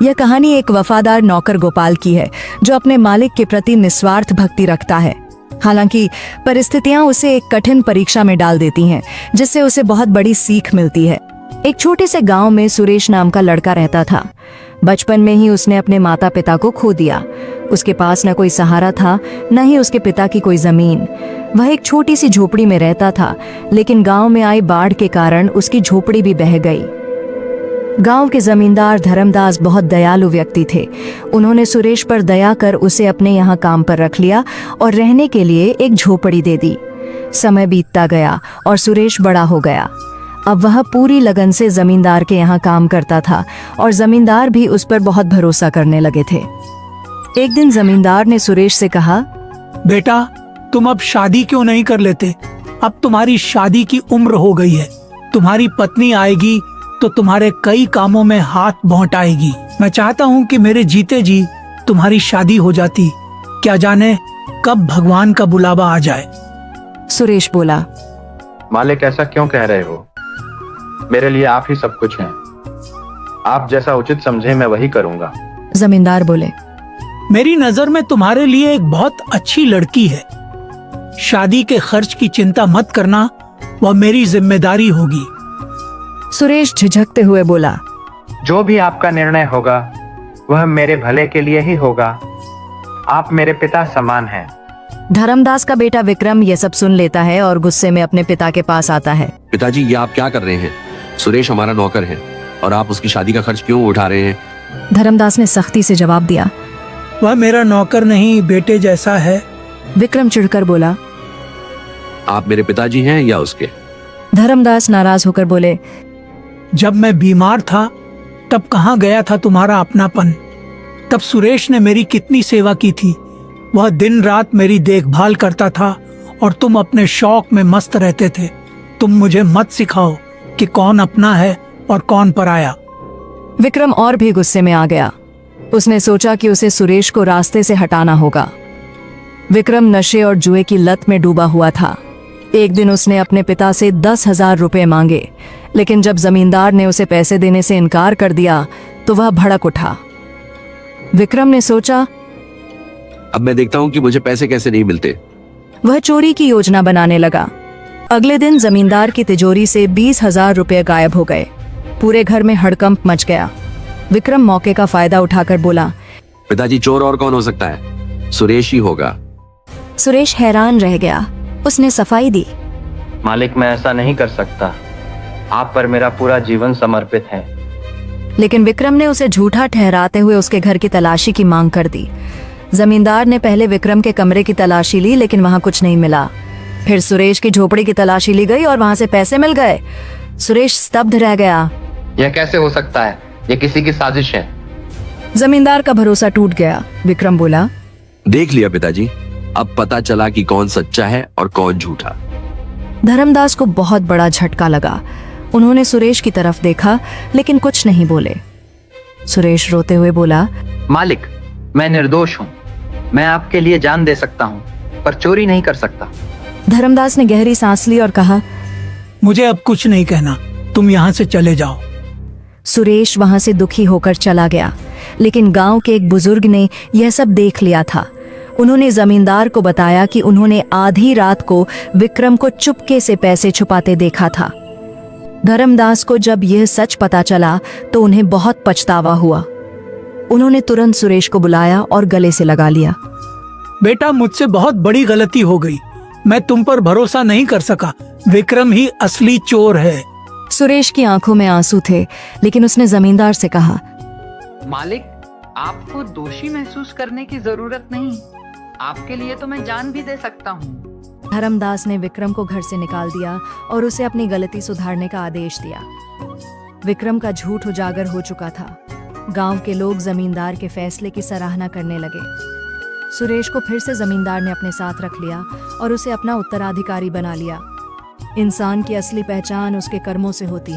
यह कहानी एक वफादार नौकर गोपाल की है जो अपने मालिक के प्रति निस्वार्थ भक्ति रखता है। हालांकि परिस्थितियां उसे एक कठिन परीक्षा में डाल देती हैं, जिससे उसे बहुत बड़ी सीख मिलती है। एक छोटे से गांव में सुरेश नाम का लड़का रहता था। बचपन में ही उसने अपने माता पिता को खो दिया। उसके पास न कोई सहारा था, न ही उसके पिता की कोई जमीन। वह एक छोटी सी झोपड़ी में रहता था, लेकिन गांव में आई बाढ़ के कारण उसकी झोपड़ी भी बह गई। गांव के जमींदार धर्मदास बहुत दयालु व्यक्ति थे। उन्होंने सुरेश पर दया कर उसे अपने यहाँ काम पर रख लिया और रहने के लिए एक झोपड़ी दे दी। समय बीतता गया और सुरेश बड़ा हो गया। अब वह पूरी लगन से जमींदार के यहाँ काम करता था और जमींदार भी उस पर बहुत भरोसा करने लगे थे। एक दिन जमींदार ने सुरेश से कहा, बेटा, तुम अब शादी क्यों नहीं कर लेते? अब तुम्हारी शादी की उम्र हो गई है। तुम्हारी पत्नी आएगी तो तुम्हारे कई कामों में हाथ बौंटाएगी। मैं चाहता हूँ कि मेरे जीते जी तुम्हारी शादी हो जाती। क्या जाने कब भगवान का बुलावा आ जाए। सुरेश बोला, मालिक, ऐसा क्यों कह रहे हो? मेरे लिए आप ही सब कुछ हैं। आप जैसा उचित समझे मैं वही करूंगा। जमींदार बोले, मेरी नजर में तुम्हारे लिए एक बहुत अच्छी लड़की है। शादी के खर्च की चिंता मत करना, वह मेरी जिम्मेदारी होगी। सुरेश झिझकते हुए बोला, जो भी आपका निर्णय होगा वह मेरे भले के लिए ही होगा। आप मेरे पिता समान हैं। धर्मदास का बेटा विक्रम यह सब सुन लेता है और गुस्से में अपने पिता के पास आता है। पिताजी, ये आप क्या कर रहे हैं? सुरेश हमारा नौकर है और आप उसकी शादी का खर्च क्यों उठा रहे हैं? धर्मदास ने सख्ती से जवाब दिया, वह मेरा नौकर नहीं, बेटे जैसा है। विक्रम चिढ़कर बोला, आप मेरे पिताजी हैं या उसके? धर्मदास नाराज होकर बोले, जब मैं बीमार था तब कहाँ गया था तुम्हारा अपनापन? तब सुरेश ने मेरी कितनी सेवा की थी। वह दिन रात मेरी देखभाल करता था और तुम अपने शौक में मस्त रहते थे। तुम मुझे मत सिखाओ कि कौन अपना है और कौन पराया। विक्रम और भी गुस्से में आ गया। उसने सोचा कि उसे सुरेश को रास्ते से हटाना होगा। विक्रम नशे और जुए की लत में डूबा हुआ था। एक दिन उसने अपने पिता से 10,000 रुपए मांगे, लेकिन जब जमींदार ने उसे पैसे देने से इनकार कर दिया तो वह भड़क उठा। विक्रम ने सोचा, अब मैं देखता हूँ कि मुझे पैसे कैसे नहीं मिलते। वह चोरी की योजना बनाने लगा। अगले दिन जमींदार की तिजोरी से 20,000 रुपए गायब हो गए। पूरे घर में हड़कंप मच गया। विक्रम मौके का फायदा उठाकर बोला, पिताजी, चोर और कौन हो सकता है? सुरेश ही होगा। सुरेश हैरान रह गया। उसने सफाई दी, मालिक, मैं ऐसा नहीं कर सकता। आप पर मेरा पूरा जीवन समर्पित है। लेकिन विक्रम ने उसे झूठा ठहराते हुए उसके घर की तलाशी की मांग कर दी। जमींदार ने पहले विक्रम के कमरे की तलाशी ली, लेकिन वहां कुछ नहीं मिला। फिर सुरेश की झोपड़ी की तलाशी ली गई और वहां से पैसे मिल गए। सुरेश स्तब्ध रह गया। यह कैसे हो सकता है? यह किसी की साजिश है। जमींदार का भरोसा टूट गया। विक्रम बोला, देख लिया पिताजी, अब पता चला कि कौन सच्चा है और कौन झूठा। धर्मदास को बहुत बड़ा झटका लगा। उन्होंने सुरेश की तरफ देखा, लेकिन कुछ नहीं बोले। सुरेश रोते हुए बोला, मालिक, मैं निर्दोष हूँ। मैं आपके लिए जान दे सकता हूँ, पर चोरी नहीं कर सकता। धर्मदास ने गहरी सांस ली और कहा, मुझे अब कुछ नहीं कहना, तुम यहाँ से चले जाओ। सुरेश वहां से दुखी होकर चला गया। लेकिन गांव के एक बुजुर्ग ने यह सब देख लिया था। उन्होंने जमींदार को बताया कि उन्होंने आधी रात को विक्रम को चुपके से पैसे छुपाते देखा था। धर्मदास को जब यह सच पता चला तो उन्हें बहुत पछतावा हुआ। उन्होंने तुरंत सुरेश को बुलाया और गले से लगा लिया। बेटा, मुझसे बहुत बड़ी गलती हो गई। मैं तुम पर भरोसा नहीं कर सका। विक्रम ही असली चोर है। सुरेश की आंखों में आंसू थे, लेकिन उसने जमींदार से कहा, मालिक, आपको दोषी महसूस करने की जरूरत नहीं। आपके लिए तो मैं जान भी दे सकता हूँ। धर्मदास ने विक्रम को घर से निकाल दिया और उसे अपनी गलती सुधारने का आदेश दिया। विक्रम का झूठ उजागर हो चुका था। गांव के लोग जमींदार के फैसले की सराहना करने लगे। सुरेश को फिर से जमींदार ने अपने साथ रख लिया और उसे अपना उत्तराधिकारी बना लिया। इंसान की असली पहचान उसके कर्मों से होती है।